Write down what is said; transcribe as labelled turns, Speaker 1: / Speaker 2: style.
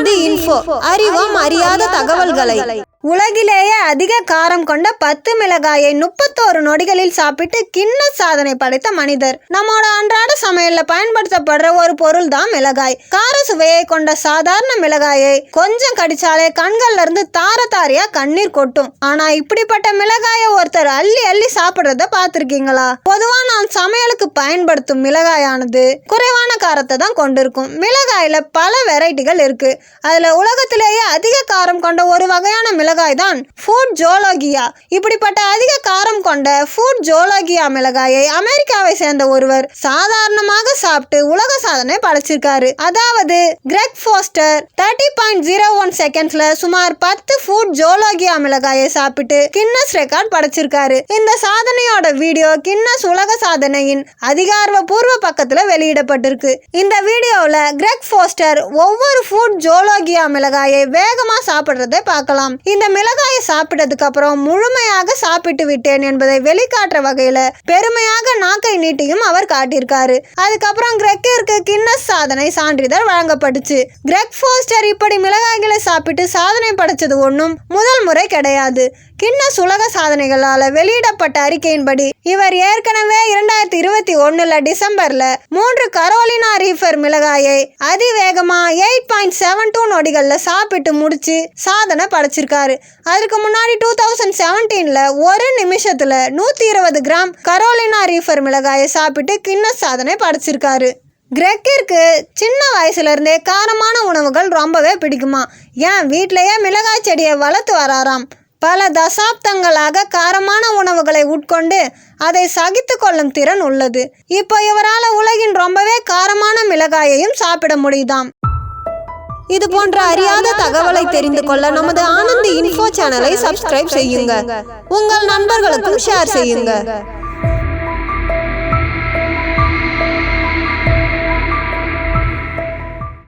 Speaker 1: Anandhi info, அறிவோம் அறியாத தகவல்களை. உலகிலேயே அதிக காரம் கொண்ட 10 மிளகாயை 31 நொடிகளில் சாப்பிட்டு கின்னஸ் சாதனை படைத்த மனிதர். நம்மோட அன்றாட சமையல்ல பயன்படுத்தப்படுற ஒரு பொருள் தான் மிளகாய். கார சுவையை கொண்ட சாதாரண மிளகாயை கொஞ்சம் கடிச்சாலே கண்கள்ல இருந்து தார தாரியா கண்ணீர் கொட்டும். ஆனா இப்படிப்பட்ட மிளகாயை ஒருத்தர் அள்ளி அள்ளி சாப்பிடுறத பார்த்திருக்கீங்களா? பொதுவா நாம் சமையலுக்கு பயன்படுத்தும் மிளகாயானது குறைவான காரத்தை தான் கொண்டிருக்கும். மிளகாயில பல வெரைட்டிகள் இருக்கு. அதுல உலகத்திலேயே அதிக காரம் கொண்ட ஒரு வகையான மிளகாய் தான் ஃபுட் ஜோலோகியா. இப்படிப்பட்ட அதிக காரம் கொண்ட ஃபுட் ஜோலோகியா மிளகாயை அமெரிக்காவை சேர்ந்த ஒருவர் சாதாரணமாக சாப்பிட்டு உலக சாதனை படைச்சிருக்காரு. அதாவது கிரெக் ஃபோஸ்டர் 30.01 செகண்ட்ஸ்ல சுமார் 10 ஃபுட் ஜோலோகியா மிளகாயை சாப்பிட்டு கின்னஸ் ரெக்கார்ட் படைச்சிருக்காரு. இந்த சாதனையோட வீடியோ கின்னஸ் உலக சாதனையின் அதிகாரப்பூர்வ பக்கத்துல வெளியிடப்பட்டிருக்கு. இந்த வீடியோவில் கிரெக் ஃபோஸ்டர் ஒவ்வொரு ஃபுட் ஜோலோகியா மிளகாயை வேகமா சாப்பிடுறதை பார்க்கலாம். இந்த மிளகாயை சாப்பிட்டதுக்கு அப்புறம் முழுமையாக சாப்பிட்டு விட்டேன் என்பதை வெளிக்காட்டுற வகையில பெருமையாக நாக்கை நீட்டியும் அவர் காட்டியிருக்காரு. அதுக்கப்புறம் கிரெக்கிற்கு கின்னஸ் சாதனை சான்றிதழ் வழங்கப்பட்டுச்சு. கிரெக் ஃபோஸ்டர் இப்படி மிளகாய்களை சாப்பிட்டு சாதனை படைச்சது ஒன்றும் முதல் முறை கிடையாது. கின்னஸ் உலக சாதனைகளால வெளியிடப்பட்ட அறிக்கையின்படி இவர் ஏற்கனவே 2021 டிசம்பர்ல 3 கரோலினா ரீஃபர் மிளகாயை அதிவேகமா 8.72 நொடிகள்ல சாப்பிட்டு முடிச்சு சாதனை படைச்சிருக்காரு. அதுக்கு முன்னாடி 2017 ஒரு நிமிஷத்துல 120 கிராம் கரோலினா ரீஃபர் மிளகாயை சாப்பிட்டு கின்னஸ் சாதனை படைச்சிருக்காரு. கிரெக்கிற்கு சின்ன வயசுல இருந்தே காரமான உணவுகள் ரொம்பவே பிடிக்குமா. ஏன் வீட்டிலேயே மிளகாய் செடியை வளர்த்து வராராம். பல தசாப்தங்களாக காரமான உணவுகளை உட்கொண்டு அதை சகித்து கொள்ளும் திறன் உள்ளது. இப்போ இவரால் உலகின் ரொம்பவே காரமான மிளகாயையும் சாப்பிட முடியுதாம். இது போன்ற அறியாத தகவலை தெரிந்து கொள்ள நமது ஆனந்தி இன்ஃபோ சேனலை சப்ஸ்கிரைப் செய்யுங்க. உங்கள் நண்பர்களுக்கும் ஷேர் செய்யுங்க.